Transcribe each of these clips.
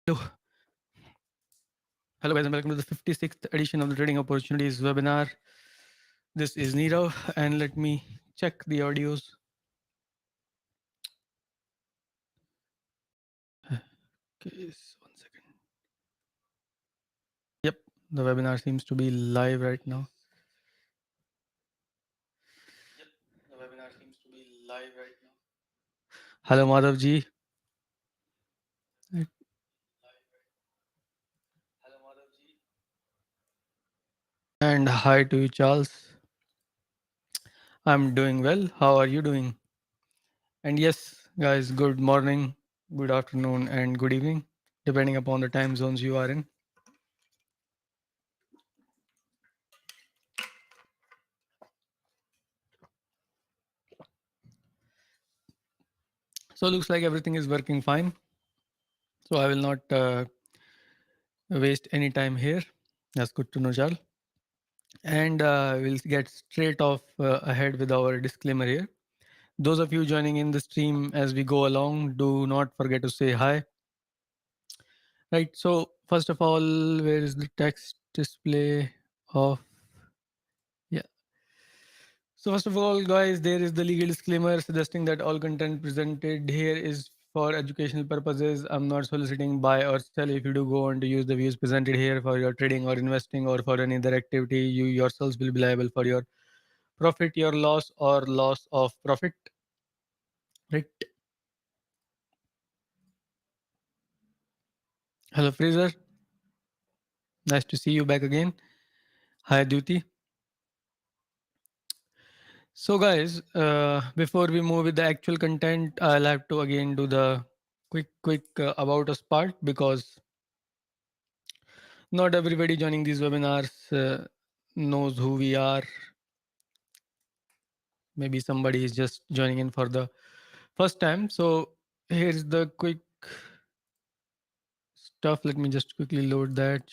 Hello. Hello, guys, and welcome to the 56th edition of the Trading Opportunities webinar. This is Nirav, and let me check the audios. Okay, 1 second. Yep, the webinar seems to be live right now. The webinar seems to be live right now. Hello, Madhavji. And hi to you, Charles. I'm doing well. How are you doing? And yes, guys, good morning, good afternoon, and good evening, depending upon the time zones you are in. So looks like everything is working fine. So I will not waste any time here. That's good to know, Charles. And we'll get straight off ahead with our disclaimer here. Those of you joining in the stream as we go along, do not forget to say hi. Right. So first of all, where is the text display of? Yeah. So first of all, guys, there is the legal disclaimer suggesting that all content presented here is for educational purposes. I'm not soliciting buy or sell. If you do go on to use the views presented here for your trading or investing or for any other activity, you yourselves will be liable for your profit, your loss, or loss of profit. Right. Hello, Fraser. Nice to see you back again. Hi, Duty. So, guys, before we move with the actual content, I'll have to again do the quick about us part because not everybody joining these webinars knows who we are. Maybe somebody is just joining in for the first time. So here's the quick stuff. Let me just quickly load that.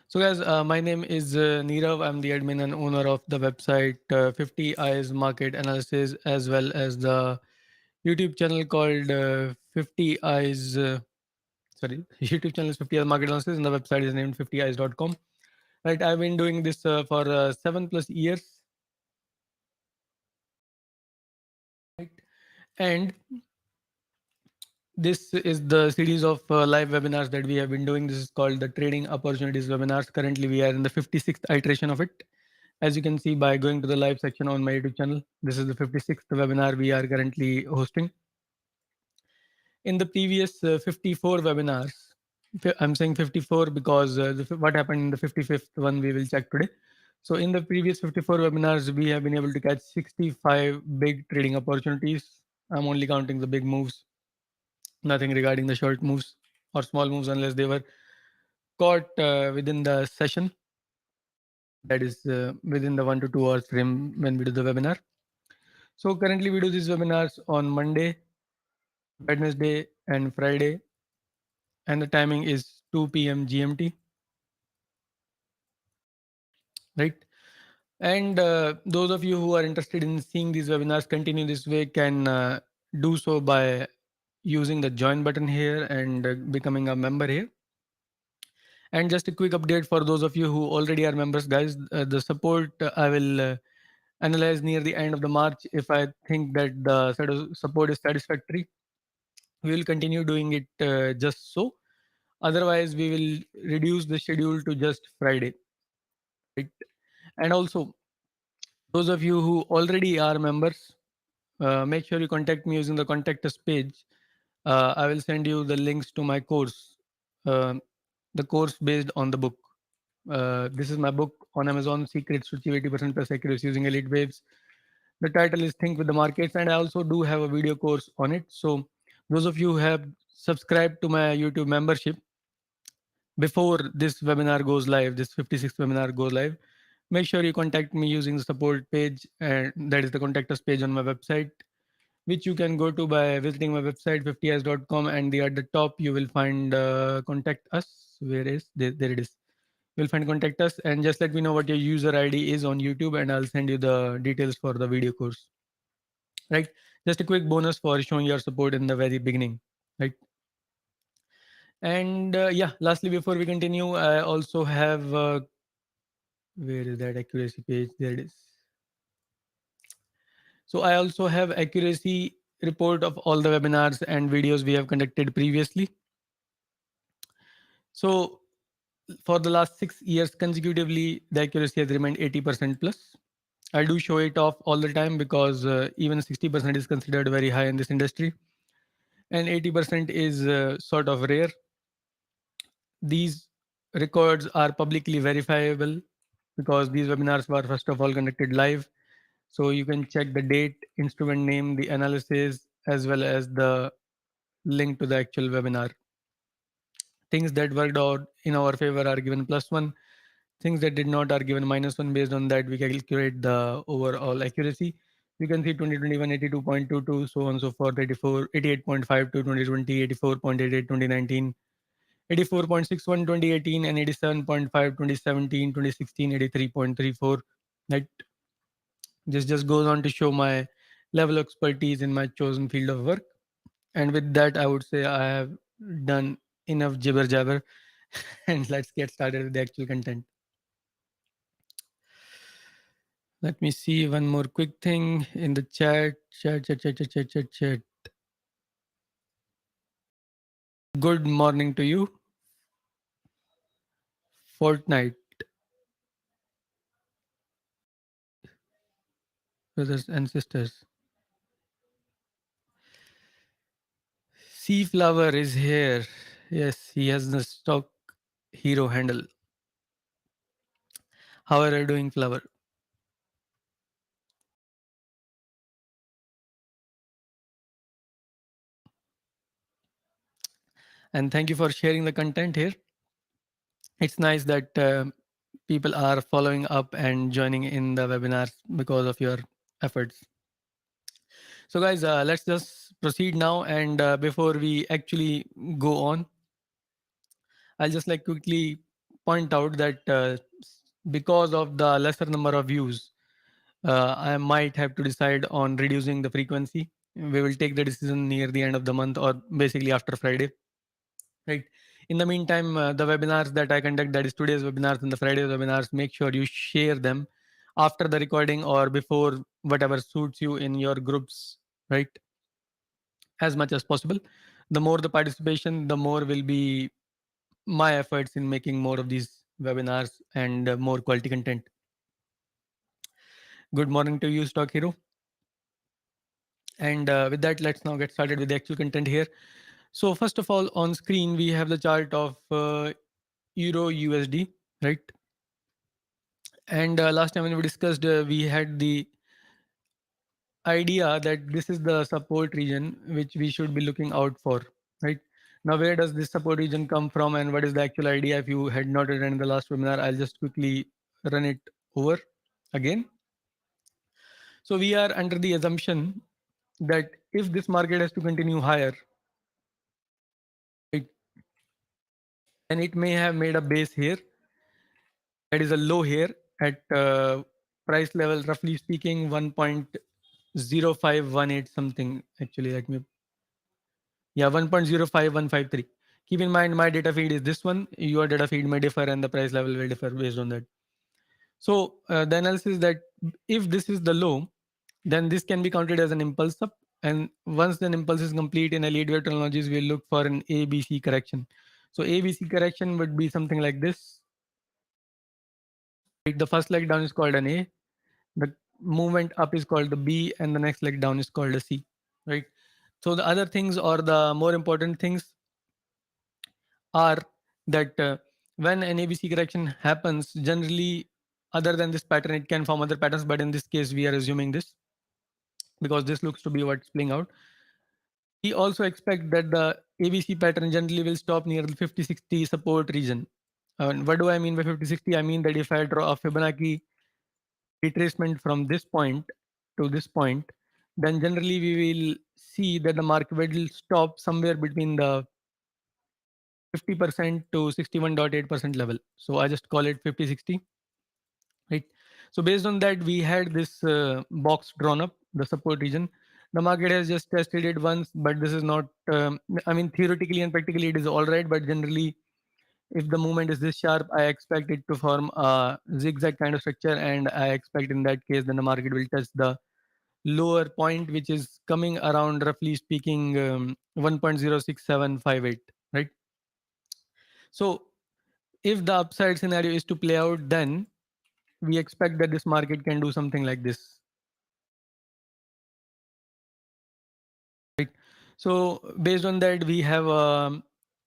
So guys, my name is Nirav. I'm the admin and owner of the website 50 Eyes Market Analysis, as well as the YouTube channel called 50 Eyes. Sorry, YouTube channel is 50 Eyes Market Analysis, and the website is named 50eyes.com. Right, I've been doing this for 7+ years. Right, and this is the series of live webinars that we have been doing. This is called the Trading Opportunities webinars. Currently, we are in the 56th iteration of it. As you can see by going to the live section on my YouTube channel, this is the 56th webinar we are currently hosting. In the previous 54 webinars, I'm saying 54 because what happened in the 55th one we will check today. So in the previous 54 webinars, we have been able to catch 65 big trading opportunities. I'm only counting the big moves, nothing regarding the short moves or small moves unless they were caught within the session. That is within the 1 to 2 hours frame when we do the webinar. So currently we do these webinars on Monday, Wednesday, and Friday, and the timing is 2 p.m. GMT. Right. And those of you who are interested in seeing these webinars continue this way can do so by using the join button here and becoming a member here. And just a quick update for those of you who already are members, guys, the support I will analyze near the end of the March. If I think that the support is satisfactory, we will continue doing it just so. Otherwise, we will reduce the schedule to just Friday. Right? And also, those of you who already are members, make sure you contact me using the contact us page. I will send you the links to my course, uh, the course based on the book. This is my book on Amazon, Secrets to Achieve 80% plus accuracy using Elliott Waves. The title is Think with the Markets, and I also do have a video course on it. So those of you who have subscribed to my YouTube membership before this webinar goes live, this 56th webinar goes live, make sure you contact me using the support page, and that is the contact us page on my website, which you can go to by visiting my website 50s.com, and at the top you will find contact us. Where is there it is. You'll find contact us and just let me know what your user ID is on YouTube, and I'll send you the details for the video course. Right. Just a quick bonus for showing your support in the very beginning, right? And yeah, lastly, before we continue, I also have where is that accuracy page? There it is. So I also have accuracy report of all the webinars and videos we have conducted previously. So for the last 6 years consecutively, the accuracy has remained 80% plus. I do show it off all the time because even 60% is considered very high in this industry, and 80% is sort of rare. These records are publicly verifiable because these webinars were first of all conducted live. So you can check the date, instrument name, the analysis, as well as the link to the actual webinar. Things that worked out in our favor are given +1. Things that did not are given -1. Based on that, we calculate the overall accuracy. You can see 2021 82.22, so on and so forth, 84, 88.52, 2020, 84.88, 2019, 84.61, 2018, and 87.5, 2017, 2016, 83.34. That just goes on to show my level of expertise in my chosen field of work. And with that, I would say I have done enough jibber jabber, and let's get started with the actual content. Let me see one more quick thing in the chat. Chat. Good morning to you. Fortnight, brothers and sisters. Sea Flower is here. Yes, he has the stock hero handle. How are you doing, Flower? And thank you for sharing the content here. It's nice that people are following up and joining in the webinars because of your efforts. So, guys, let's just proceed now. And before we actually go on, I'll just like quickly point out that because of the lesser number of views, I might have to decide on reducing the frequency. We will take the decision near the end of the month or basically after Friday, right? In the meantime, the webinars that I conduct, that is today's webinars and the Friday's webinars, make sure you share them after the recording or before, whatever suits you in your groups, right? As much as possible. The more the participation, the more will be my efforts in making more of these webinars and more quality content. Good morning to you, Stock Hero. And with that, let's now get started with the actual content here. So first of all, on screen, we have the chart of Euro USD, right? And last time when we discussed, we had the idea that this is the support region which we should be looking out for, right? Now, where does this support region come from and what is the actual idea? If you had not attended the last webinar, I'll just quickly run it over again. So we are under the assumption that if this market has to continue higher, right, then it may have made a base here. That is a low here at price level, roughly speaking, 1.0518 something. Actually, let me, yeah, 1.05153. Keep in mind, my data feed is this one. Your data feed may differ and the price level will differ based on that. So the analysis that if this is the low, then this can be counted as an impulse up. And once the impulse is complete in Elliott Wave technologies, we'll look for an ABC correction. So ABC correction would be something like this. Right? The first leg down is called an A. The movement up is called the B, and the next leg down is called a C. Right? So the other things or the more important things are that when an ABC correction happens, generally, other than this pattern, it can form other patterns. But in this case, we are assuming this because this looks to be what's playing out. We also expect that the ABC pattern generally will stop near the 50-60 support region. And what do I mean by 50-60? I mean that if I draw a Fibonacci retracement from this point to this point, then generally we will see that the market will stop somewhere between the 50% to 61.8% level. So I just call it 50-60, right? So based on that, we had this box drawn up, the support region. The market has just tested it once, but this is not. I mean, theoretically and practically, it is all right. But generally, if the movement is this sharp, I expect it to form a zigzag kind of structure, and I expect in that case, then the market will touch the lower point, which is coming around, roughly speaking, 1.06758, right? So if the upside scenario is to play out, then we expect that this market can do something like this, right? So based on that, we have a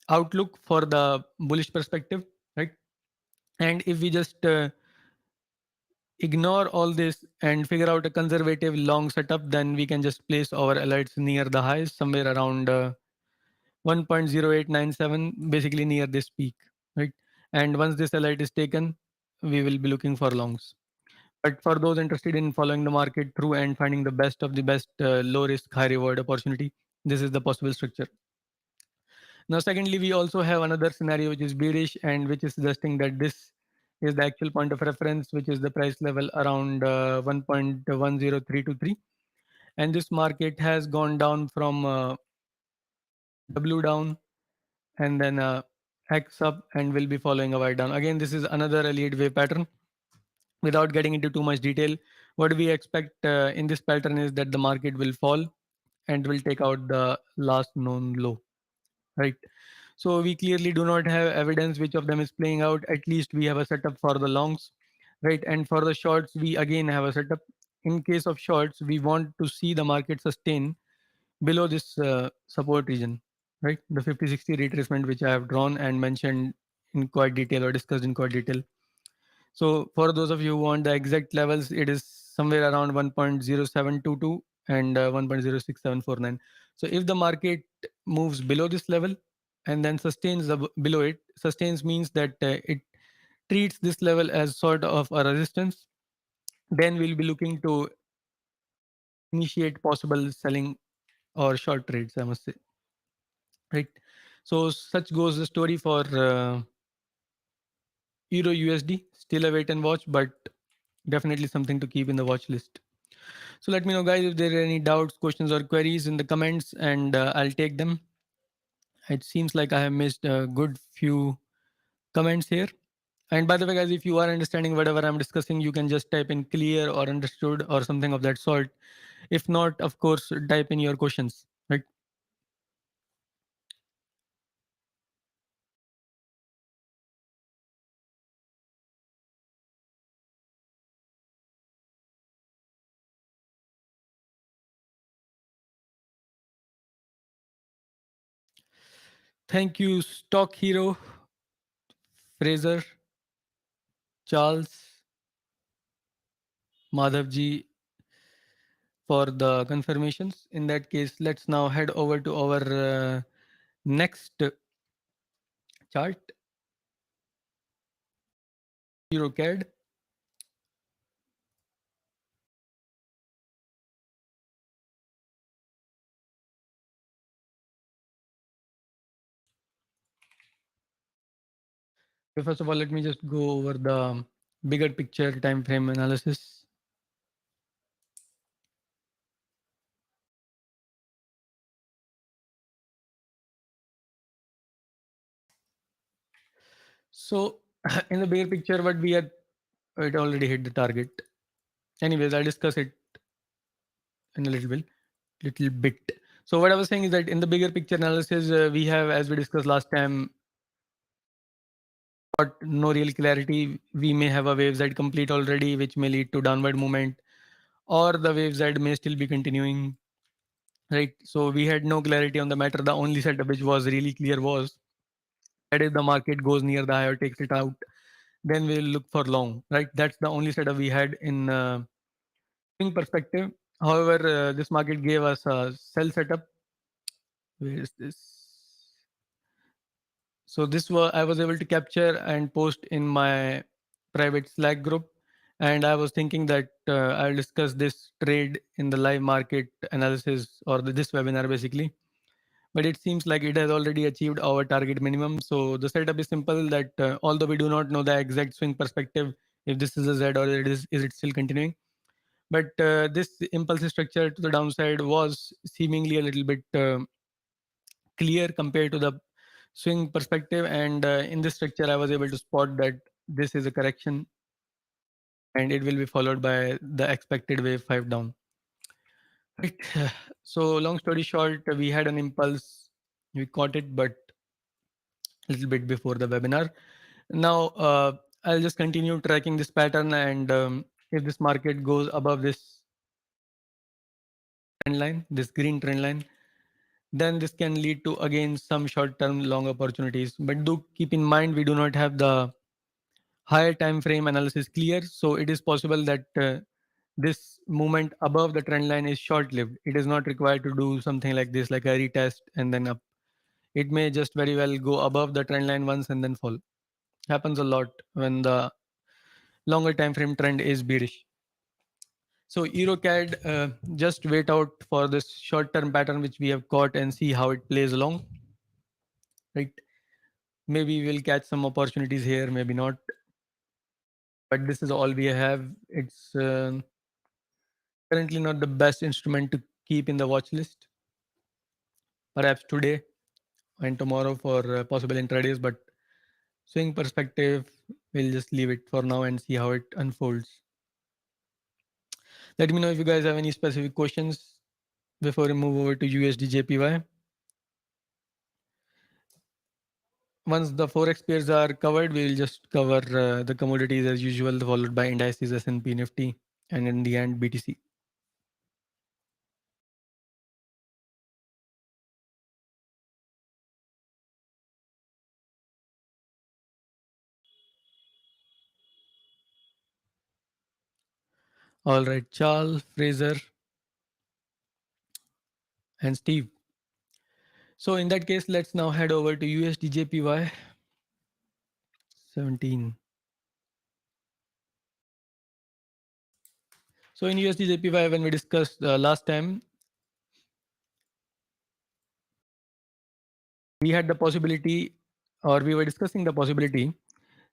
outlook for the bullish perspective, right? And if we just ignore all this and figure out a conservative long setup, then we can just place our alerts near the highs, somewhere around 1.0897, basically near this peak, right? And once this alert is taken, we will be looking for longs. But for those interested in following the market through and finding the best of the best low risk, high reward opportunity, this is the possible structure. Now, secondly, we also have another scenario which is bearish and which is suggesting that this is the actual point of reference, which is the price level around 1.10323. And this market has gone down from W down and then X up and will be following a Y down. Again, this is another Elliott Wave pattern. Without getting into too much detail, what we expect in this pattern is that the market will fall and will take out the last known low, right? So we clearly do not have evidence which of them is playing out. At least we have a setup for the longs, right? And for the shorts, we again have a setup. In case of shorts, we want to see the market sustain below this support region, right? The 50-60 retracement, which I have drawn and mentioned in quite detail or discussed in quite detail. So for those of you who want the exact levels, it is somewhere around 1.0722 and 1.06749. So if the market moves below this level and then sustains below it, sustains means that it treats this level as sort of a resistance, then we'll be looking to initiate possible selling or short trades, I must say, right? So such goes the story for Euro USD. Still a wait and watch, but definitely something to keep in the watch list. So let me know, guys, if there are any doubts, questions, or queries in the comments, and I'll take them. It seems like I have missed a good few comments here. And by the way, guys, if you are understanding whatever I'm discussing, you can just type in clear or understood or something of that sort. If not, of course, type in your questions, right? Thank you, Stock Hero, Fraser, Charles, Madhavji, for the confirmations. In that case, let's now head over to our next chart, EURCAD. Okay, first of all, let me just go over the bigger picture time frame analysis. So in the bigger picture, what we had, it already hit the target. Anyways, I'll discuss it in a little bit. So what I was saying is that in the bigger picture analysis, we have, as we discussed last time, got no real clarity. We may have a wave Z complete already, which may lead to downward movement, or the wave Z may still be continuing, right? So we had no clarity on the matter. The only setup which was really clear was that if the market goes near the high or takes it out, then we'll look for long, right? That's the only setup we had in swing perspective. However, this market gave us a sell setup. Where is this? So this was, I was able to capture and post in my private Slack group, and I was thinking that I'll discuss this trade in the live market analysis or this webinar basically. But it seems like it has already achieved our target minimum. So the setup is simple that although we do not know the exact swing perspective, if this is a Z or is it still continuing, But this impulsive structure to the downside was seemingly a little bit clear compared to the swing perspective. And in this structure, I was able to spot that this is a correction and it will be followed by the expected wave 5 down. Right. So, long story short, we had an impulse, we caught it, but a little bit before the webinar. Now, I'll just continue tracking this pattern, and if this market goes above this trend line, this green trend line, then this can lead to again some short-term long opportunities. But do keep in mind we do not have the higher time frame analysis clear, so it is possible that this movement above the trend line is short-lived. It is not required to do something like this, like a retest and then up. It may just very well go above the trend line once and then fall. Happens a lot when the longer time frame trend is bearish. So EURCAD, just wait out for this short-term pattern which we have caught and see how it plays along. Right? Maybe we'll catch some opportunities here, maybe not. But this is all we have. It's currently not the best instrument to keep in the watch list. Perhaps today and tomorrow for possible intradays, but swing perspective, we'll just leave it for now and see how it unfolds. Let me know if you guys have any specific questions before we move over to USDJPY. Once the Forex pairs are covered, we'll just cover the commodities as usual, followed by indices, S&P Nifty, and in the end, BTC. All right, Charles, Fraser, and Steve. So in that case, let's now head over to USDJPY 17. So in USDJPY, when we discussed last time, we had the possibility, or we were discussing the possibility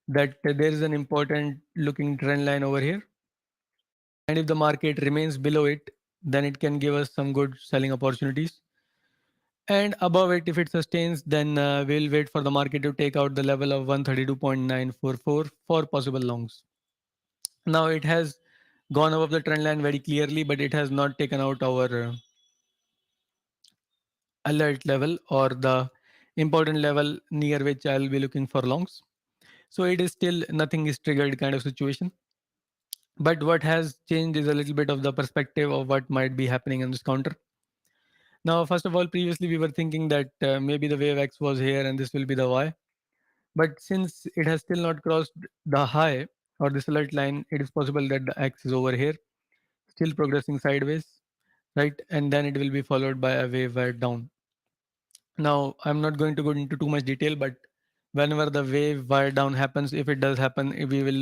that there is an important looking trend line over here. And if the market remains below it, then it can give us some good selling opportunities. And above it, if it sustains, then we'll wait for the market to take out the level of 132.944 for possible longs. Now it has gone above the trend line very clearly, but it has not taken out our alert level or the important level near which I'll be looking for longs. So it is still nothing is triggered kind of situation. But what has changed is a little bit of the perspective of what might be happening in this counter. Now, first of all, previously we were thinking that maybe the wave X was here and this will be the Y. But since it has still not crossed the high or this alert line, it is possible that the X is over here, still progressing sideways, right? And then it will be followed by a wave right down. Now, I'm not going to go into too much detail, but whenever the wave wire down happens, if it does happen, we will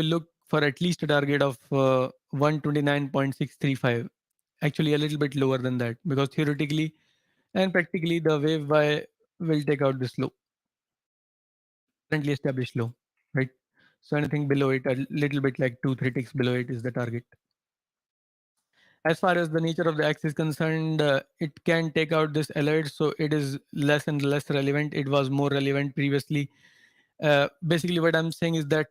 look for at least a target of 129.635. Actually, a little bit lower than that, because theoretically and practically the wave Y will take out this low, currently established low, right? So anything below it, a little bit like 2-3 ticks below it is the target. As far as the nature of the X is concerned, it can take out this alert, so it is less and less relevant. It was more relevant previously. Basically, what I'm saying is that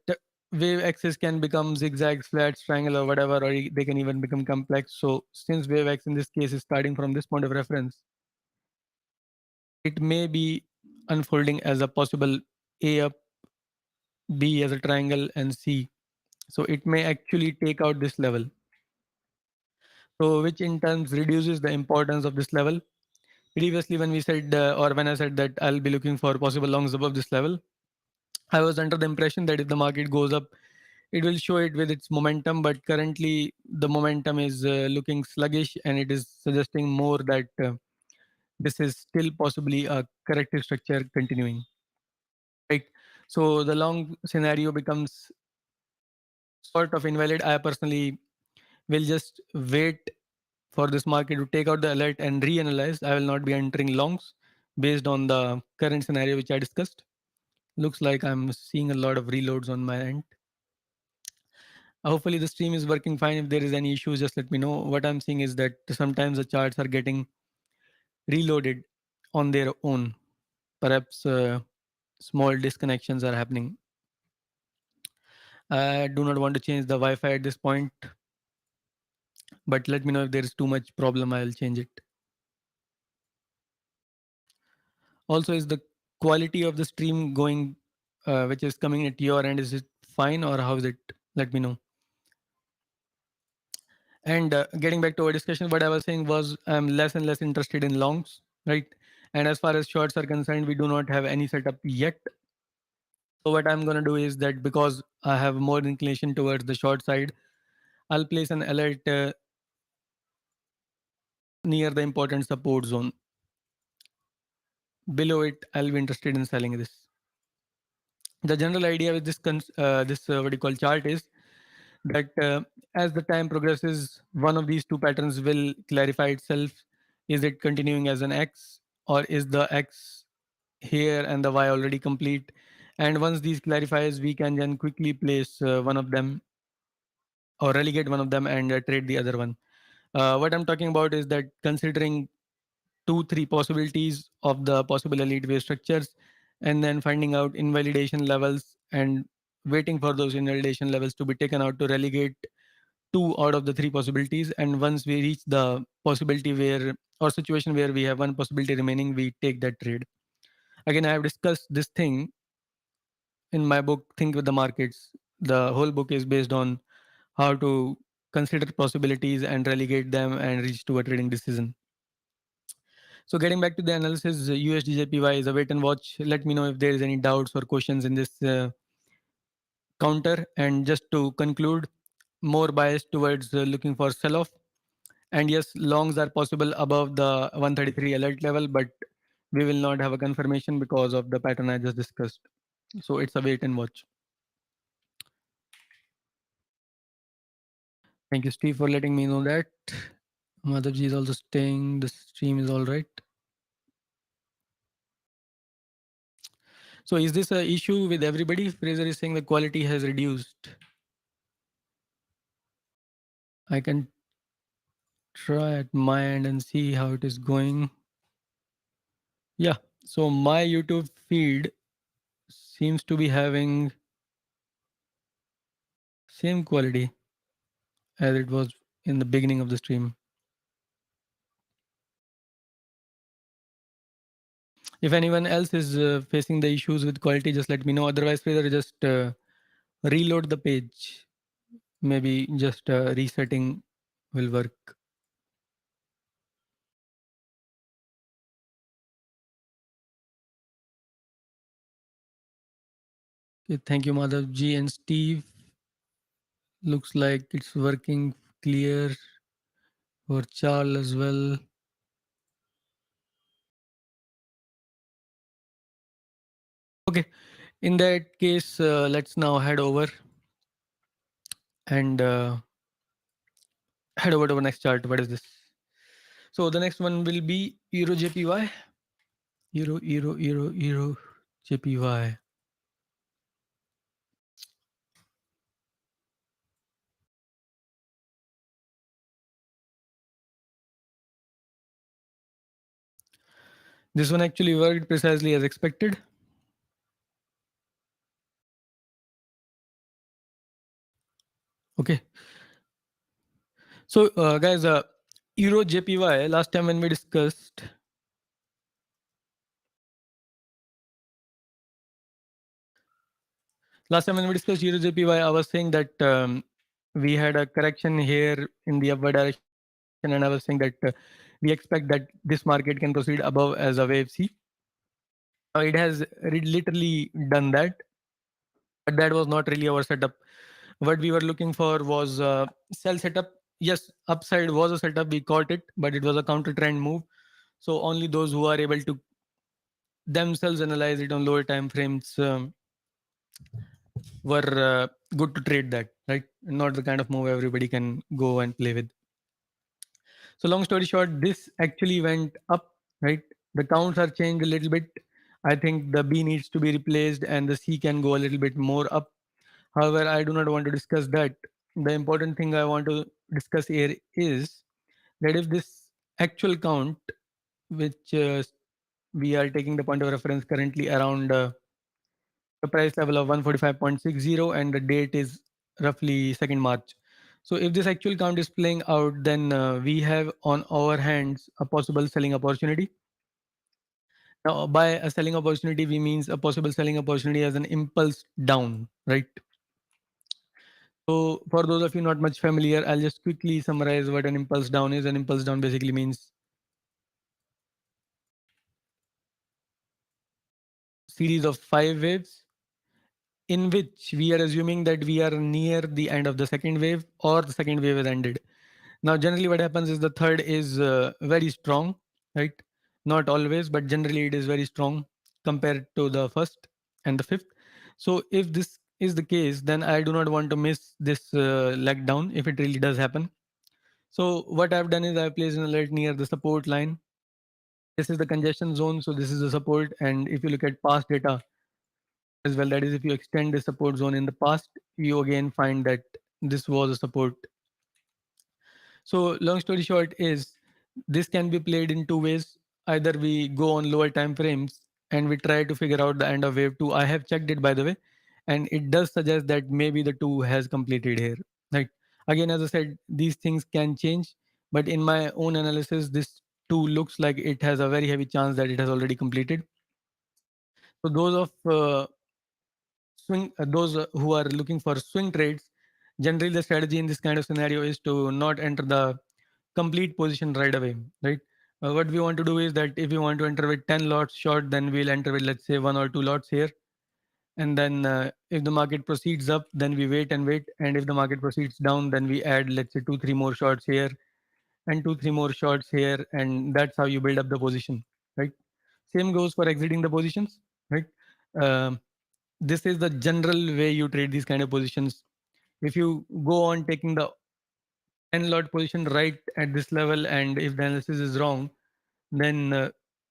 wave axis can become zigzags, flats, triangle, or whatever, or they can even become complex. So since wave X in this case is starting from this point of reference, it may be unfolding as a possible A up, B as a triangle, and C. So it may actually take out this level. So which in turn reduces the importance of this level. Previously, when we said or when I said that I'll be looking for possible longs above this level, I was under the impression that if the market goes up, it will show it with its momentum. But currently, the momentum is looking sluggish, and it is suggesting more that this is still possibly a corrective structure continuing. Right. So the long scenario becomes sort of invalid. I personally will just wait for this market to take out the alert and reanalyze. I will not be entering longs based on the current scenario which I discussed. Looks like I'm seeing a lot of reloads on my end. Hopefully the stream is working fine. If there is any issues, just let me know. What I'm seeing is that sometimes the charts are getting reloaded on their own. Perhaps small disconnections are happening. I do not want to change the Wi-Fi at this point, but let me know if there is too much problem. I'll change it. Also, is the quality of the stream going, which is coming at your end, is it fine or how is it? Let me know. And getting back to our discussion, what I was saying was I'm less and less interested in longs, right? And as far as shorts are concerned, we do not have any setup yet. So what I'm going to do is that because I have more inclination towards the short side, I'll place an alert near the important support zone. Below it, I'll be interested in selling this. The general idea with this what do you call chart is that as the time progresses, one of these two patterns will clarify itself. Is it continuing as an X, or is the X here and the Y already complete? And once these clarifies, we can then quickly place one of them or relegate one of them and trade the other one. What I'm talking about is that considering 2, 3 possibilities of the possible elite wave structures, and then finding out invalidation levels and waiting for those invalidation levels to be taken out to relegate 2 out of the 3 possibilities. And once we reach the possibility where or situation where we have one possibility remaining, we take that trade. Again, I have discussed this thing in my book, Think with the Markets. The whole book is based on how to consider possibilities and relegate them and reach to a trading decision. So getting back to the analysis, USDJPY is a wait and watch. Let me know if there is any doubts or questions in this counter. And just to conclude, more bias towards looking for sell-off. And yes, longs are possible above the 133 alert level, but we will not have a confirmation because of the pattern I just discussed. So it's a wait and watch. Thank you, Steve, for letting me know that. Madhavji is also staying. The stream is all right. So is this an issue with everybody? Fraser is saying the quality has reduced. I can try at my end and see how it is going. Yeah, so my YouTube feed seems to be having same quality as it was in the beginning of the stream. If anyone else is facing the issues with quality, just let me know. Otherwise, Fraser, just reload the page. Maybe just resetting will work. Okay, thank you, Madhav G and Steve. Looks like it's working clear for Charles as well. Okay, in that case, let's now head over and head over to our next chart. What is this? So the next one will be EURJPY. EURJPY. This one actually worked precisely as expected. Okay. So guys, EURJPY, last time when we discussed, EURJPY, I was saying that we had a correction here in the upward direction, and I was saying that we expect that this market can proceed above as a wave C. It has literally done that, but that was not really our setup. What we were looking for was sell setup. Yes, upside was a setup. We caught it, but it was a counter trend move. So only those who are able to themselves analyze it on lower time frames were good to trade that, right? Not the kind of move everybody can go and play with. So long story short, this actually went up, right? The counts are changed a little bit. I think the B needs to be replaced and the C can go a little bit more up. However, I do not want to discuss that. the important thing I want to discuss here is that if this actual count, which we are taking the point of reference currently around the price level of 145.60 and the date is roughly 2nd March. So if this actual count is playing out, then we have on our hands a possible selling opportunity. Now, by a selling opportunity, we means a possible selling opportunity as an impulse down, right? So for those of you not much familiar, I'll just quickly summarize what an impulse down is. An impulse down basically means series of 5 waves in which we are assuming that we are near the end of the second wave or the second wave has ended. Now, generally what happens is the third is very strong, right? Not always, but generally it is very strong compared to the first and the fifth. So if this is the case, then I do not want to miss this leg down if it really does happen. So what I've done is I've placed an alert near the support line. This is the congestion zone, so this is the support. And if you look at past data as well, that is if you extend the support zone in the past, you again find that this was a support. So long story short is this can be played in two ways. Either we go on lower time frames and we try to figure out the end of wave 2. I have checked it by the way, and it does suggest that maybe the 2 has completed here. Right. Again, as I said, these things can change, but in my own analysis, this 2 looks like it has a very heavy chance that it has already completed. So those who are looking for swing trades, generally the strategy in this kind of scenario is to not enter the complete position right away, right? What we want to do is that if you want to enter with 10 lots short, then we'll enter with, let's say, 1 or 2 lots here. And then if the market proceeds up, then we wait and wait. And if the market proceeds down, then we add, let's say, 2, 3 more shots here and 2, 3 more shots here. And that's how you build up the position, right? Same goes for exiting the positions, right? Um, this is the general way you trade these kind of positions. If you go on taking the 10 lot position right at this level, and if the analysis is wrong, then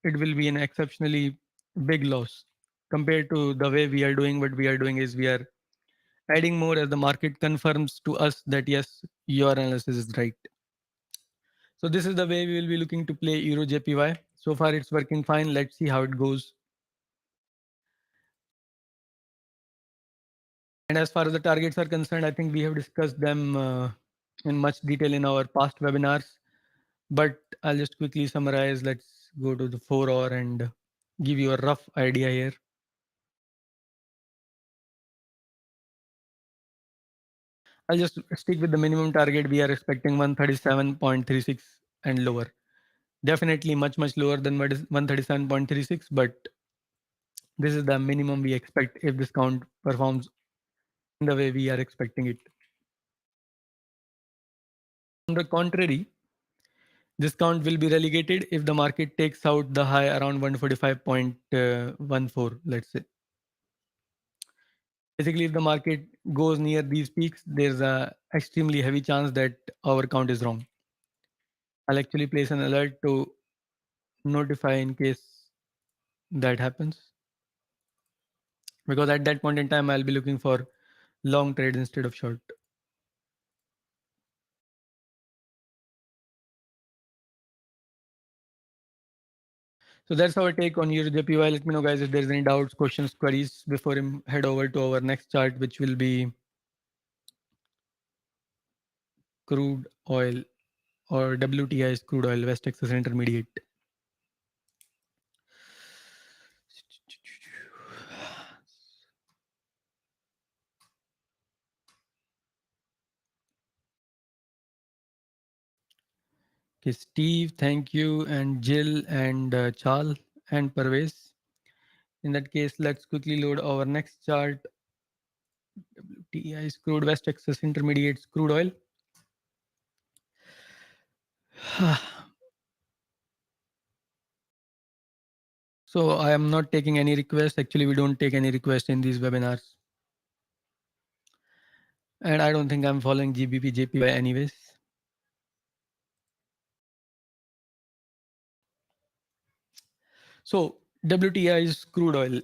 it will be an exceptionally big loss compared to the way we are doing. What we are doing is we are adding more as the market confirms to us that yes, your analysis is right. So this is the way we will be looking to play EURJPY. So far it's working fine. Let's see how it goes. And as far as the targets are concerned, I think we have discussed them in much detail in our past webinars. But I'll just quickly summarize. Let's go to the 4 hour and give you a rough idea here. I'll just stick with the minimum target. We are expecting 137.36 and lower. Definitely much lower than what is 137.36, but this is the minimum we expect if this count performs in the way we are expecting it. On the contrary, this count will be relegated if the market takes out the high around 145.14, let's say. Basically, if the market goes near these peaks, there's a extremely heavy chance that our count is wrong. I'll actually place an alert to notify in case that happens, because at that point in time I'll be looking for long trades instead of short. So that's our take on EURJPY. Let me know, guys, if there's any doubts, questions, queries before we head over to our next chart, which will be crude oil, or WTI is crude oil, West Texas Intermediate. Okay, Steve, thank you, and Jill, and Charles, and Parvez. In that case, let's quickly load our next chart. WTI is crude, West Texas Intermediates, crude oil. So I am not taking any requests. Actually, we don't take any requests in these webinars. And I don't think I'm following GBP JPY anyways. So WTI is crude oil.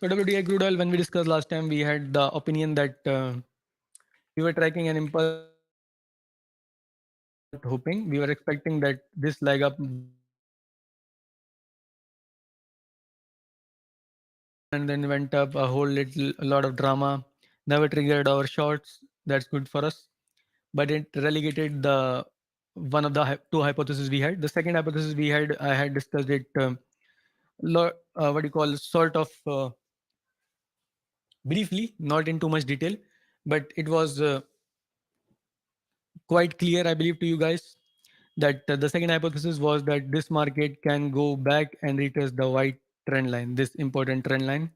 So WTI crude oil, when we discussed last time, we had the opinion that we were tracking an impulse in the direction of support, but we were not hoping. We were expecting that this leg up and then went up a whole little a lot of drama. Never triggered our shorts. That's good for us. But it relegated the one of the two hypotheses we had. The second hypothesis we had, I had discussed it. What do you call sort of briefly, not in too much detail, but it was quite clear, I believe, to you guys that the second hypothesis was that this market can go back and retrace the white trend line, this important trend line.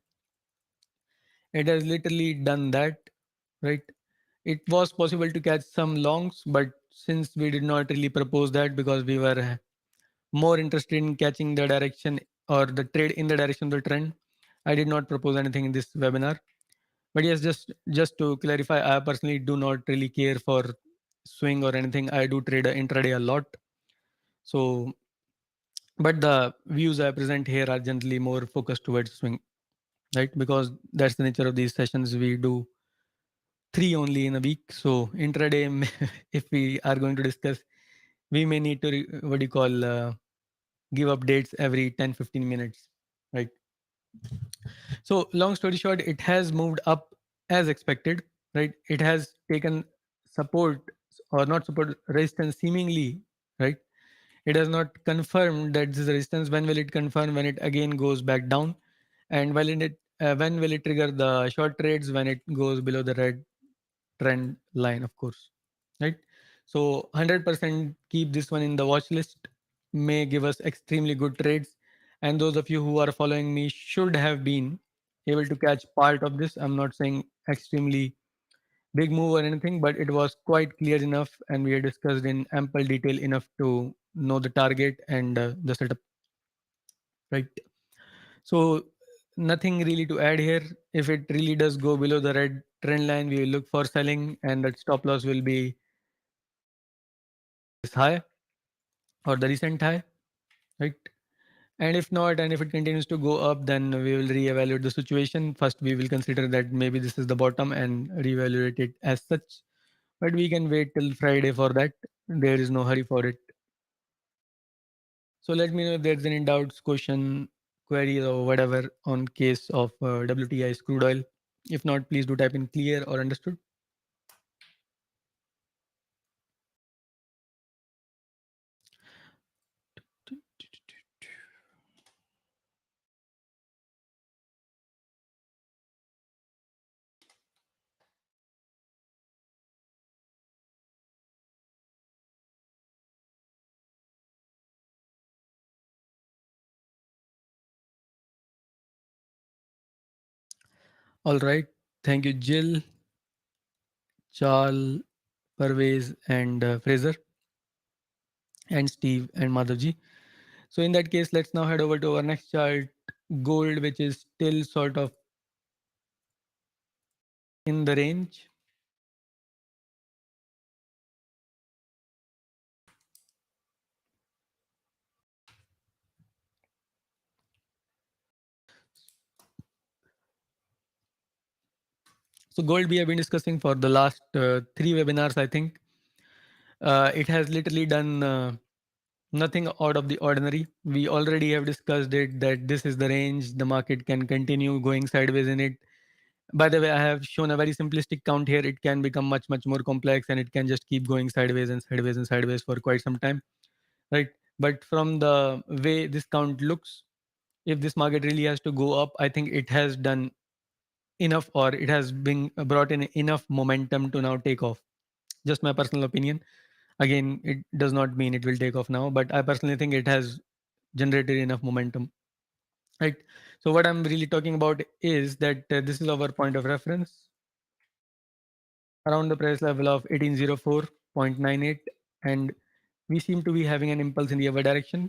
It has literally done that, right? It was possible to catch some longs, but since we did not really propose that because we were more interested in catching the direction or the trade in the direction of the trend, I did not propose anything in this webinar. But yes, just to clarify, I personally do not really care for swing or anything. I do trade intraday a lot. So, but the views I present here are generally more focused towards swing, right? Because that's the nature of these sessions. We do three only in a week. So intraday, if we are going to discuss, we may need to what do you call give updates every 10-15 minutes, right? So long story short, it has moved up as expected, right? It has taken support or not support resistance seemingly, right? It has not confirmed that this is resistance. When will it confirm? When it again goes back down, and when will it trigger the short trades? When it goes below the red trend line, of course, right? So 100% keep this one in the watch list. May give us extremely good trades, and those of you who are following me should have been able to catch part of this. I'm not saying extremely big move or anything, but it was quite clear enough, and we had discussed in ample detail enough to know the target and the setup, right? So nothing really to add here. If it really does go below the red trend line, we will look for selling, and that stop loss will be this high or the recent high, right? And if not, and if it continues to go up, then we will reevaluate the situation. First, we will consider that maybe this is the bottom and reevaluate it as such. But we can wait till Friday for that. There is no hurry for it. So let me know if there's any doubts, question, queries, or whatever on case of WTI crude oil. If not, please do type in clear or understood. All right. Thank you, Jill, Charles, Parvez, and Fraser, and Steve, and Madhavji. So in that case, let's now head over to our next chart, gold, which is still sort of in the range. So gold we have been discussing for the last three webinars, I think. It has literally done nothing out of the ordinary. We already have discussed it that this is the range. The market can continue going sideways in it. By the way, I have shown a very simplistic count here. It can become much, much more complex and it can just keep going sideways and sideways and sideways for quite some time, right? But from the way this count looks, if this market really has to go up, I think it has done enough or it has been brought in enough momentum to now take off. Just my personal opinion. Again, it does not mean it will take off now, but I personally think it has generated enough momentum, right? So what I'm really talking about is that this is our point of reference around the price level of 1804.98, and we seem to be having an impulse in the other direction.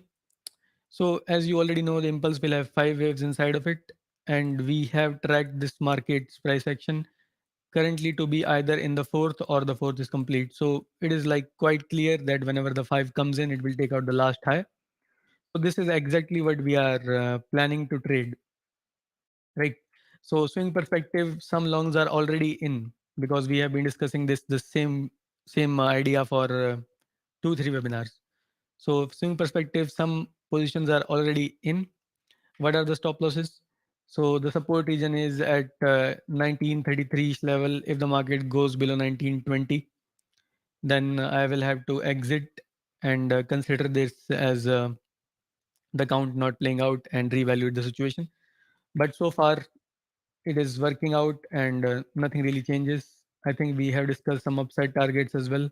So as you already know, the impulse will have 5 waves inside of it, and we have tracked this market's price action currently to be either in the fourth or the fourth is complete. So it is like quite clear that whenever the 5 comes in, it will take out the last high. So this is exactly what we are planning to trade, right? So swing perspective, some longs are already in because we have been discussing the same idea for 2 3 webinars. So swing perspective, some positions are already in. What are the stop losses? So the support region is at 1933 level. If the market goes below 1920, then I will have to exit and consider this as the count not playing out and reevaluate the situation. But so far, it is working out and nothing really changes. I think we have discussed some upside targets as well,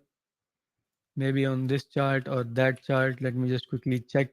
maybe on this chart or that chart. Let me just quickly check.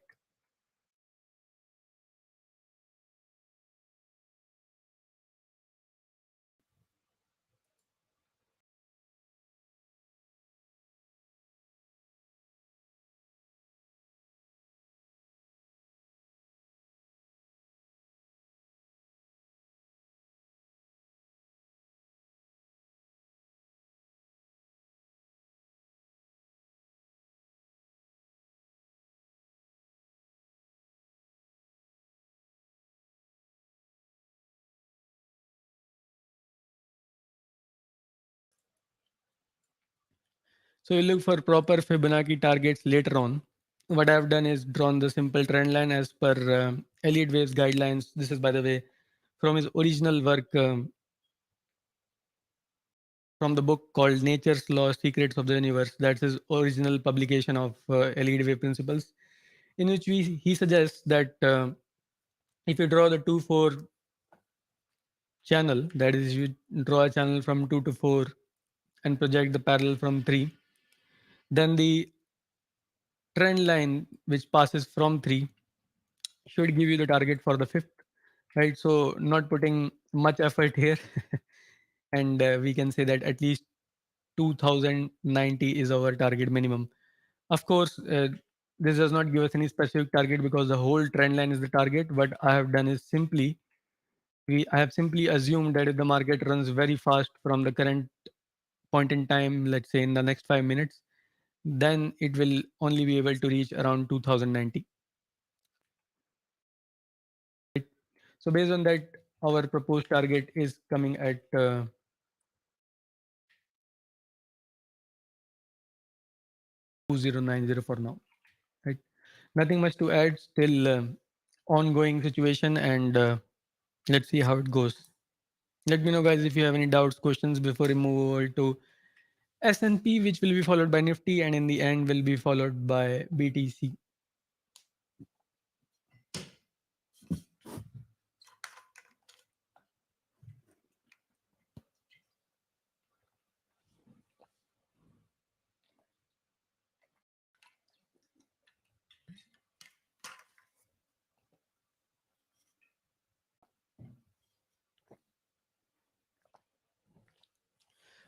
So you look for proper Fibonacci targets later on. What I've done is drawn the simple trend line as per Elliott Wave's guidelines. This is, by the way, from his original work from the book called Nature's Law Secrets of the Universe. That's his original publication of Elliott Wave Principles, in which he suggests that if you draw the 2 4 channel, that is, you draw a channel from 2 to 4 and project the parallel from 3, then the trend line which passes from 3 should give you the target for the fifth, right? So not putting much effort here. And we can say that at least 2090 is our target minimum. Of course, this does not give us any specific target because the whole trend line is the target. What I have done is I have simply assumed that if the market runs very fast from the current point in time, let's say in the next 5 minutes, then it will only be able to reach around 2090. So based on that, our proposed target is coming at 2090 for now. Right? Nothing much to add. Still ongoing situation, and let's see how it goes. Let me know, guys, if you have any doubts, questions before we move over to S&P, which will be followed by Nifty, and in the end will be followed by BTC.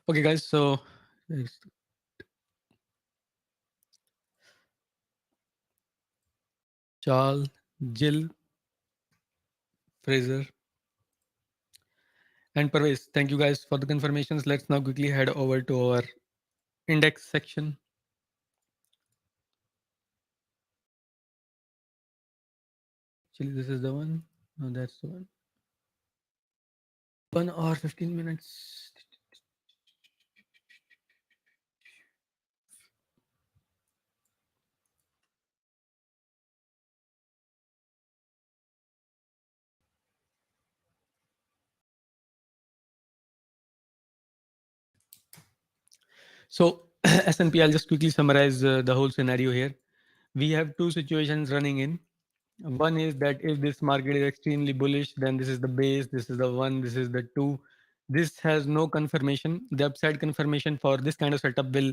Okay, guys. So Charles, Jill, Fraser, and Parvez, thank you guys for the confirmations. Let's now quickly head over to our index section. Actually, this is the one. No, that's the one. 1 hour 15 minutes. So S&P, I'll just quickly summarize the whole scenario here. We have two situations running in. One is that if this market is extremely bullish, then this is the base, this is the one, this is the two. This has no confirmation. The upside confirmation for this kind of setup will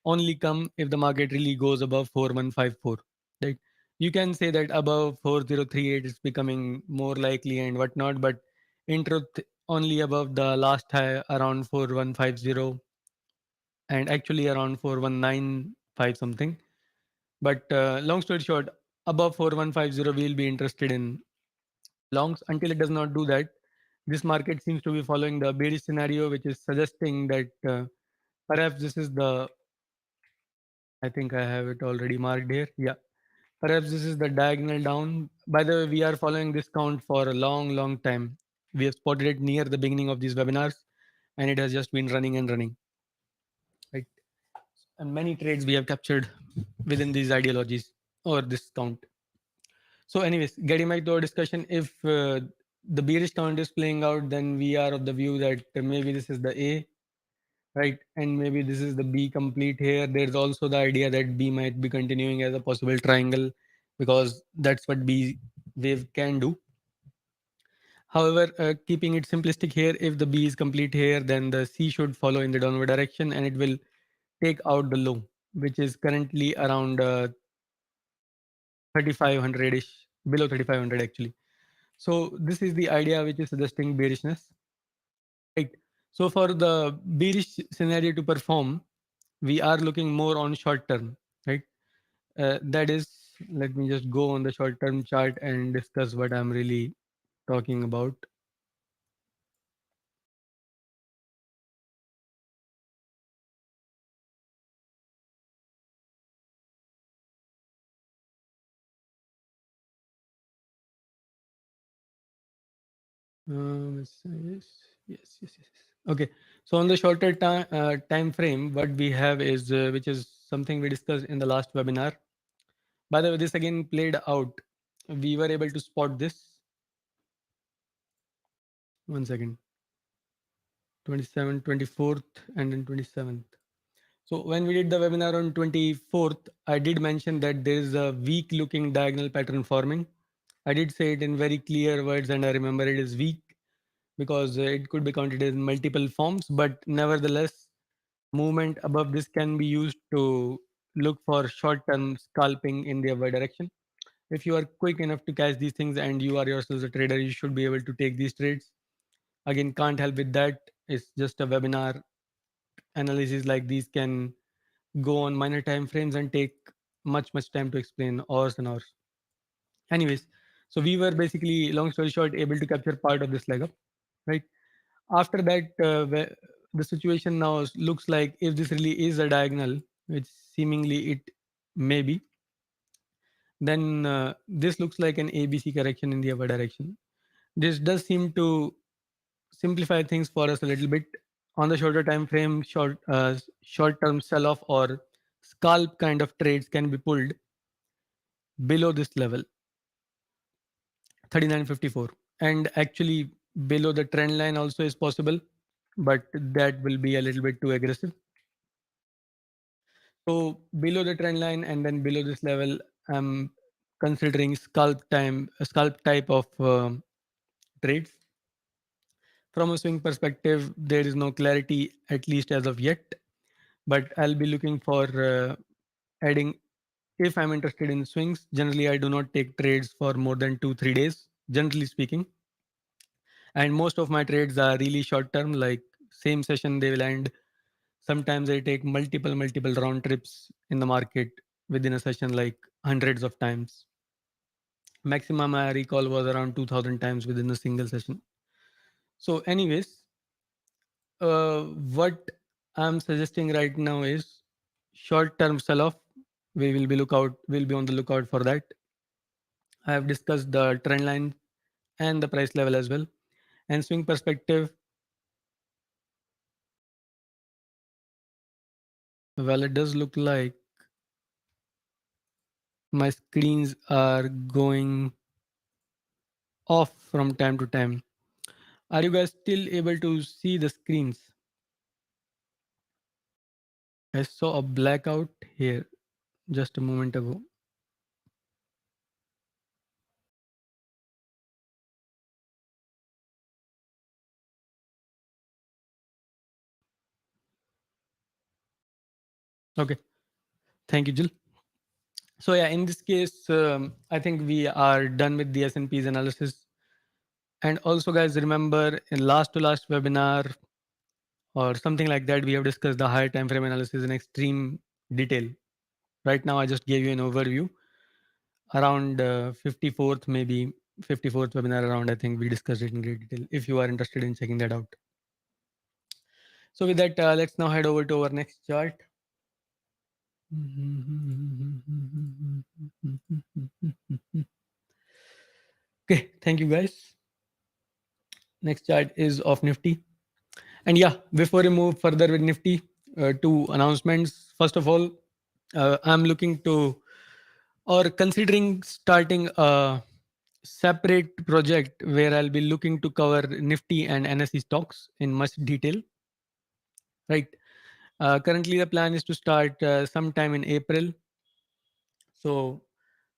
only come if the market really goes above 4154. Right? You can say that above 4038 is becoming more likely and whatnot, but in truth, only above the last high around 4150 and actually around 4195 something. But long story short, above 4150, we'll be interested in longs. Until it does not do that, this market seems to be following the bearish scenario, which is suggesting that perhaps this is the, I think I have it already marked here. Yeah. Perhaps this is the diagonal down. By the way, we are following this count for a long, long time. We have spotted it near the beginning of these webinars, and it has just been running and running, right? And many trades we have captured within these ideologies or this count. So, anyways, getting back to our discussion, if the bearish count is playing out, then we are of the view that maybe this is the A, right? And maybe this is the B complete here. There's also the idea that B might be continuing as a possible triangle because that's what B wave can do. However, keeping it simplistic here, if the B is complete here, then the C should follow in the downward direction and it will take out the low, which is currently around 3500 ish, below 3500 actually. So, this is the idea which is suggesting bearishness, right? So, for the bearish scenario to perform, we are looking more on short term, right? That is, let me just go on the short term chart and discuss what I'm really talking about. Yes, yes, yes, yes. Okay. So on the shorter time frame, what we have is which is something we discussed in the last webinar. By the way, this again played out. We were able to spot this. 1 second. 27th, 24th, and then 27th. So when we did the webinar on 24th, I did mention that there is a weak looking diagonal pattern forming. I did say it in very clear words, and I remember it is weak because it could be counted in multiple forms, but nevertheless, movement above this can be used to look for short-term scalping in the other direction. If you are quick enough to catch these things and you are yourself a trader, you should be able to take these trades. Again, can't help with that. It's just a webinar. Analysis like these can go on minor time frames and take much time to explain, hours and hours. Anyways, so we were basically, long story short, able to capture part of this leg up, right? After that, the situation now looks like if this really is a diagonal, which seemingly it may be, then this looks like an ABC correction in the other direction. This does seem to simplify things for us a little bit. On the shorter time frame, short term sell off or scalp kind of trades can be pulled below this level, 39.54, and actually below the trend line also is possible, but that will be a little bit too aggressive. So below the trend line and then below this level, I'm considering scalp type of trades. From a swing perspective, there is no clarity, at least as of yet, but I'll be looking for adding. If I'm interested in swings, generally I do not take trades for more than 2-3 days, generally speaking. And most of my trades are really short term, like same session they will end. Sometimes I take multiple round trips in the market within a session, like hundreds of times. Maximum I recall was around 2000 times within a single session. So anyways, what I'm suggesting right now is short term sell off. We'll be on the lookout for that. I have discussed the trend line and the price level as well. And swing perspective, well, it does look like my screens are going off from time to time. Are you guys still able to see the screens? I saw a blackout here just a moment ago. Okay, thank you, Jill. So yeah, in this case, I think we are done with the S&P's analysis. And also, guys, remember in last to last webinar or something like that, we have discussed the higher time frame analysis in extreme detail. Right now, I just gave you an overview. Around 54th, maybe 54th webinar around, I think we discussed it in great detail. If you are interested in checking that out. So with that, let's now head over to our next chart. Okay, thank you guys. Next chart is of Nifty. And yeah, before we move further with Nifty, two announcements. First of all, I'm looking to or considering starting a separate project where I'll be looking to cover Nifty and NSE stocks in much detail. Right. Currently, the plan is to start sometime in April. So,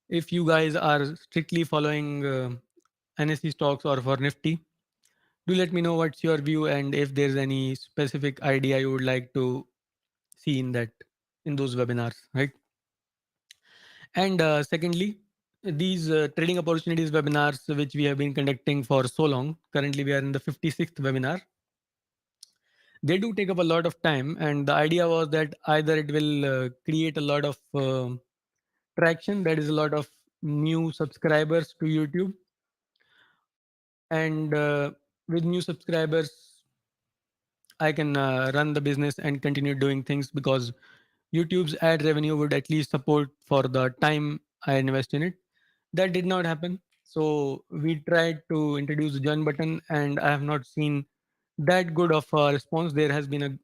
if you guys are strictly following NSE stocks or for Nifty, do let me know what's your view and if there's any specific idea you would like to see in that in those webinars, right? And secondly, these trading opportunities webinars which we have been conducting for so long. Currently, we are in the 56th webinar. They do take up a lot of time, and the idea was that either it will create a lot of traction, that is a lot of new subscribers to YouTube, and with new subscribers I can run the business and continue doing things because YouTube's ad revenue would at least support for the time I invest in it. That did not happen. So we tried to introduce the join button, and I have not seen that good of a response. There has been a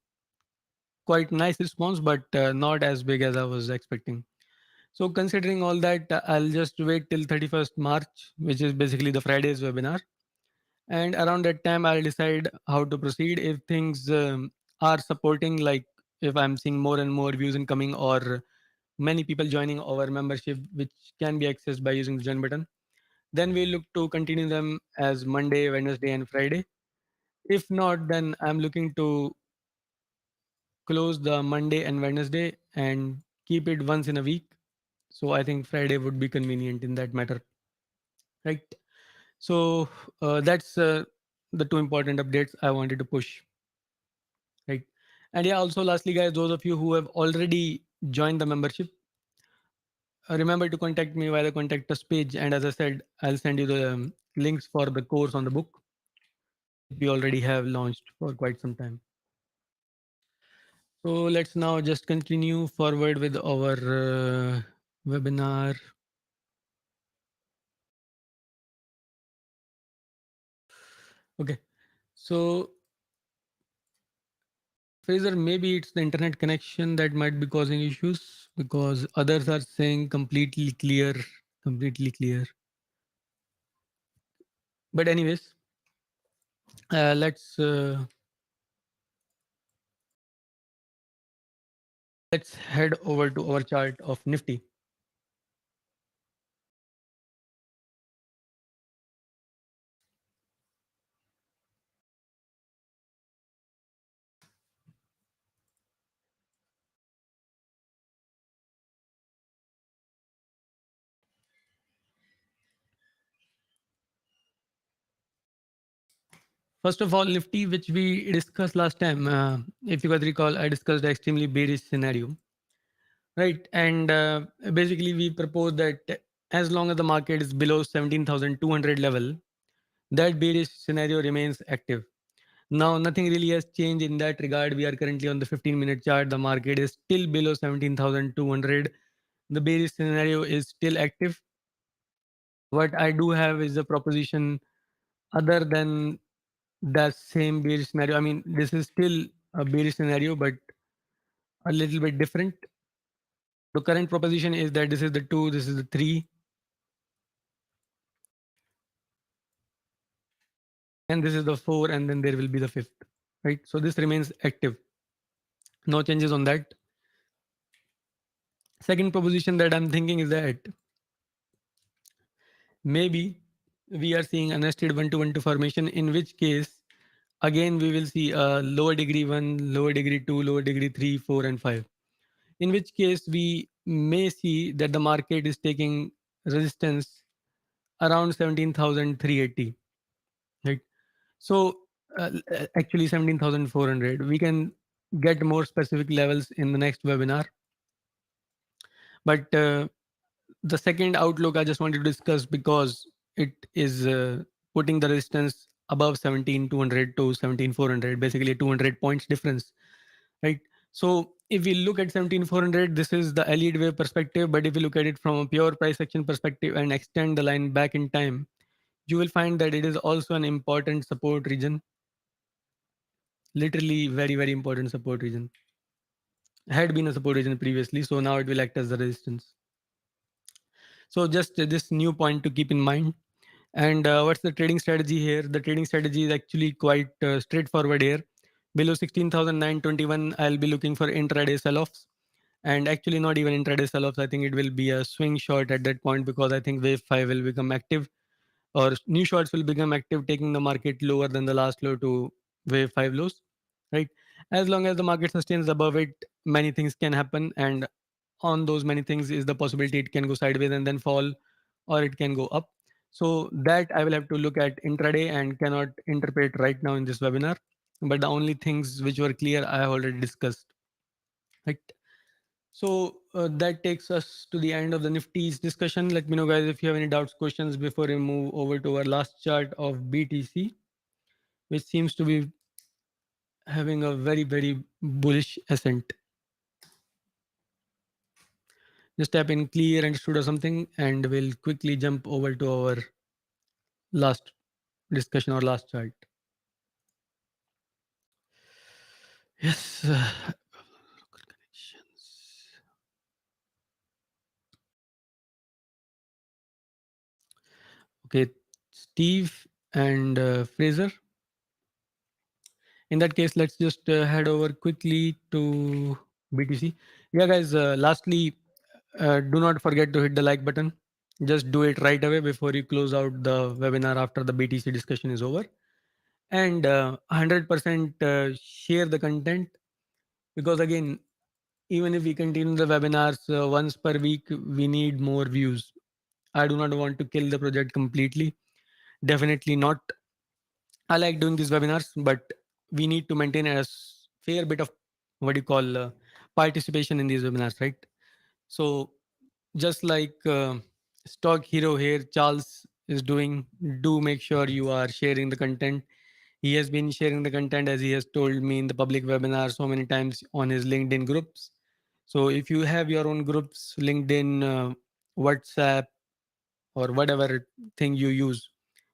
quite nice response, but not as big as I was expecting. So considering all that, I'll just wait till 31st March, which is basically the Friday's webinar, and around that time I'll decide how to proceed. If things are supporting, like if I'm seeing more and more views incoming or many people joining our membership which can be accessed by using the join button, then we look to continue them as Monday, Wednesday and Friday. If not, then I'm looking to close the Monday and Wednesday and keep it once in a week. So I think Friday would be convenient in that matter, right? So that's the two important updates I wanted to push, right? And yeah, also lastly, guys, those of you who have already joined the membership, remember to contact me via the contact us page. And as I said, I'll send you the links for the course on the book, which we already have launched for quite some time. So let's now just continue forward with our webinar. Okay, so Fraser, maybe it's the internet connection that might be causing issues because others are saying completely clear, completely clear. But anyways, let's head over to our chart of Nifty. First of all, Nifty, which we discussed last time, if you guys recall, I discussed the extremely bearish scenario, right? And basically, we propose that as long as the market is below 17,200 level, that bearish scenario remains active. Now, nothing really has changed in that regard. We are currently on the 15-minute chart. The market is still below 17,200. The bearish scenario is still active. What I do have is a proposition other than the same bearish scenario. I mean, this is still a bearish scenario, but a little bit different. The current proposition is that this is the 2, this is the 3, and this is the 4, and then there will be the 5th, right? So this remains active. No changes on that. Second proposition that I'm thinking is that maybe we are seeing a nested 1-to-1 formation, in which case again we will see a lower degree 1, lower degree 2, lower degree 3, 4 and 5, in which case we may see that the market is taking resistance around 17,380, right? So actually 17,400. We can get more specific levels in the next webinar, but the second outlook I just wanted to discuss because it is putting the resistance above 17,200 to 17,400, basically a 200 points difference, right? So if we look at 17,400, this is the Elliott Wave perspective. But if you look at it from a pure price action perspective and extend the line back in time, you will find that it is also an important support region, literally very, very important support region. Had been a support region previously, so now it will act as the resistance. So just this new point to keep in mind. And what's the trading strategy here? The trading strategy is actually quite straightforward here. Below 16,921, I'll be looking for intraday sell-offs. And actually not even intraday sell-offs. I think it will be a swing short at that point, because I think wave 5 will become active, or new shorts will become active, taking the market lower than the last low to wave 5 lows, right? As long as the market sustains above it, many things can happen, and on those many things is the possibility it can go sideways and then fall, or it can go up. So that I will have to look at intraday and cannot interpret right now in this webinar. But the only things which were clear I have already discussed, right? So that takes us to the end of the Nifty's discussion. Let me know, guys, if you have any doubts, questions before we move over to our last chart of BTC, which seems to be having a very, very bullish ascent. Just tap in clear understood or something, and we'll quickly jump over to our last discussion or last chart. Yes. Local connections. Okay, Steve and Fraser. In that case, let's just head over quickly to BTC. Yeah, guys. Lastly, do not forget to hit the like button. Just do it right away before you close out the webinar after the BTC discussion is over. And 100% share the content, because again, even if we continue the webinars once per week, we need more views. I do not want to kill the project completely. Definitely not. I like doing these webinars, but we need to maintain a fair bit of what you call participation in these webinars, right? So just like stock hero here, Charles is doing, do make sure you are sharing the content. He has been sharing the content, as he has told me in the public webinar so many times, on his LinkedIn groups. So if you have your own groups, LinkedIn, WhatsApp, or whatever thing you use,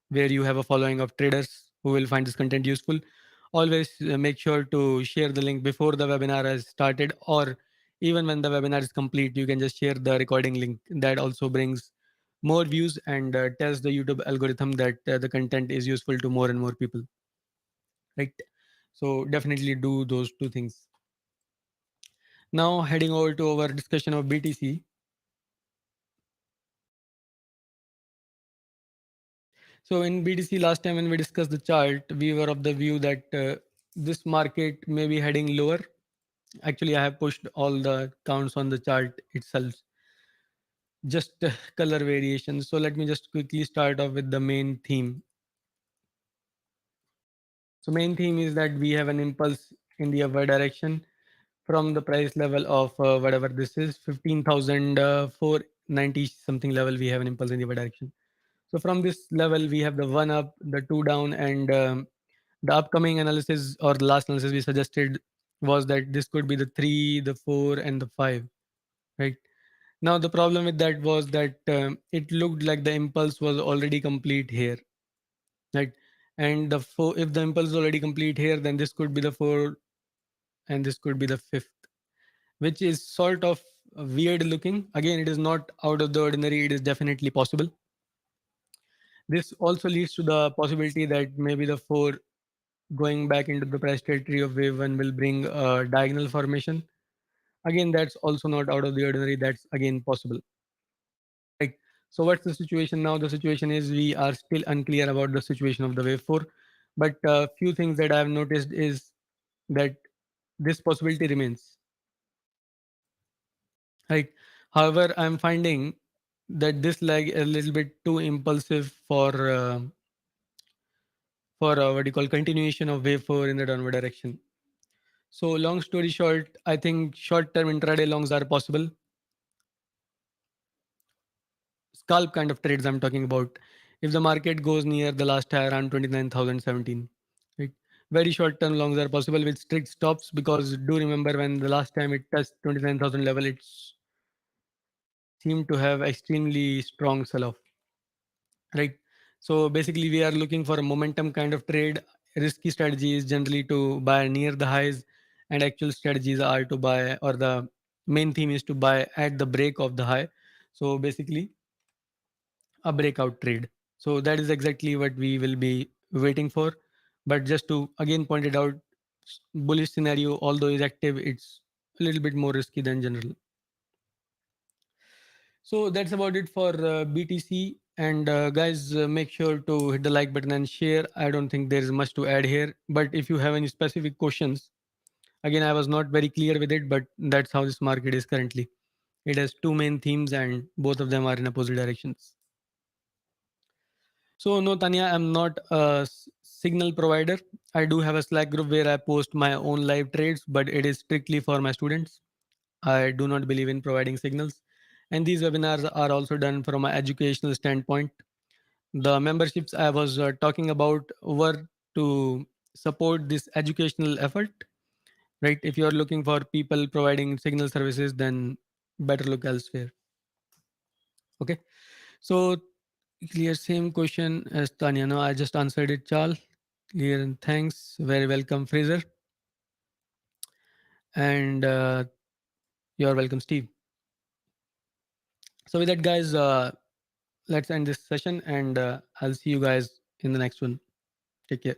where you have a following of traders who will find this content useful, always make sure to share the link before the webinar has started, or even when the webinar is complete, you can just share the recording link. That also brings more views and tells the YouTube algorithm that the content is useful to more and more people, right? So definitely do those two things. Now heading over to our discussion of BTC. So in BTC last time when we discussed the chart, we were of the view that this market may be heading lower. Actually, I have pushed all the counts on the chart itself, just color variations. So let me just quickly start off with the main theme. So main theme is that we have an impulse in the upward direction from the price level of whatever this is, 15,490 something level. We have an impulse in the upward direction. So from this level, we have the one up, the two down, and the upcoming analysis, or the last analysis we suggested, was that this could be the 3, the 4, and the 5, right? Now the problem with that was that it looked like the impulse was already complete here, right? And the 4, if the impulse is already complete here, then this could be the 4 and this could be the 5th, which is sort of weird looking. Again, it is not out of the ordinary, it is definitely possible. This also leads to the possibility that maybe the 4 going back into the price territory of wave 1 will bring a diagonal formation. Again, that's also not out of the ordinary, that's again possible, right? So what's the situation now? The situation is we are still unclear about the situation of the wave 4, but a few things that I have noticed is that this possibility remains, right? However, I'm finding that this leg is a little bit too impulsive for what you call continuation of wave 4 in the downward direction. So long story short, I think short-term intraday longs are possible. Scalp kind of trades I'm talking about. If the market goes near the last high around 29,017, right? Very short-term longs are possible with strict stops, because do remember when the last time it touched 29,000 level, it seemed to have extremely strong sell-off, right? So basically, we are looking for a momentum kind of trade. Risky strategy is generally to buy near the highs, and actual strategies are to buy, or the main theme is to buy at the break of the high. So basically, a breakout trade. So that is exactly what we will be waiting for. But just to again point it out, bullish scenario, although is active, it's a little bit more risky than general. So that's about it for BTC. And guys, make sure to hit the like button and share. I don't think there is much to add here. But if you have any specific questions, again, I was not very clear with it, but that's how this market is currently. It has two main themes, and both of them are in opposite directions. So, no, Tanya, I'm not a signal provider. I do have a Slack group where I post my own live trades, but it is strictly for my students. I do not believe in providing signals. And these webinars are also done from an educational standpoint. The memberships I was talking about were to support this educational effort, right? If you're looking for people providing signal services, then better look elsewhere. Okay. So, clear, same question as Tanya. No, I just answered it, Charles. Clear, and thanks. Very welcome, Fraser. And you're welcome, Steve. So, with that, guys, let's end this session, and I'll see you guys in the next one. Take care.